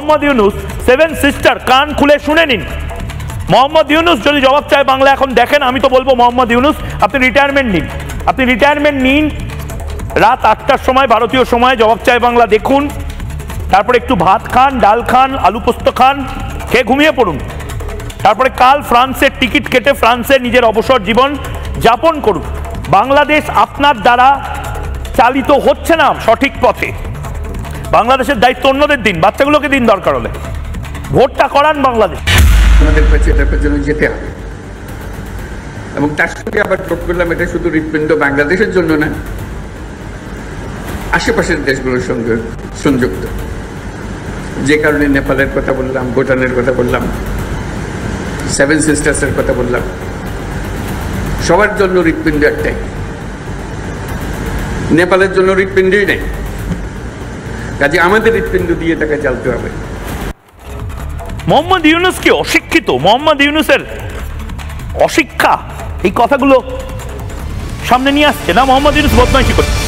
Mohammad Yunus seven sister কান খুলে শুনে নিন। মোহাম্মদ ইউনূস যদি জবাব চায় বাংলা এখন দেখেন, আমি তো বলবো মোহাম্মদ ইউনূস আপনি রিটায়ারমেন্ট নিন, আপনি রিটায়ারমেন্ট নিন, রাত 8টার সময় ভারতীয় সময় জবাব চায় বাংলা দেখুন, তারপরে একটু ভাত খান, ডাল খান, আলু পোস্ত খান, খেয়ে ঘুমিয়ে পড়ুন, তারপরে কাল ফ্রান্সের টিকিট কেটে ফ্রান্সে নিজের অবসর জীবন যাপন করুন। বাংলাদেশ আপনার দ্বারা চালিত হচ্ছে না সঠিক পথে। বাংলাদেশের দায়িত্ব অন্যদের দিন, বাচ্চাগুলোকে দিন, দরকার হলে ভোটটা করান বাংলাদেশ। আমাদের কাছে এটার পেছনে যেতে হবে এবং তার সঙ্গে আবার যোগ করলাম এটা শুধু হৃৎপিণ্ড বাংলাদেশের জন্য না, আশেপাশের দেশগুলোর সঙ্গে সংযুক্ত। যে কারণে নেপালের কথা বললাম, ভুটানের কথা বললাম, সেভেন সিস্টার্সের কথা বললাম, সবার জন্য হৃৎপিণ্ড একটাই, নেপালের জন্য হৃৎপিণ্ডই নেই, কাজে আমাদের হৃৎপিণ্ড দিয়ে তাকে চালতে হবে। মোহাম্মদ ইউনূস কি অশিক্ষিত? মোহাম্মদ ইউনূসের অশিক্ষা এই কথাগুলো সামনে নিয়ে আসছে না? মোহাম্মদ ইউনূস বদমাইশি করছে।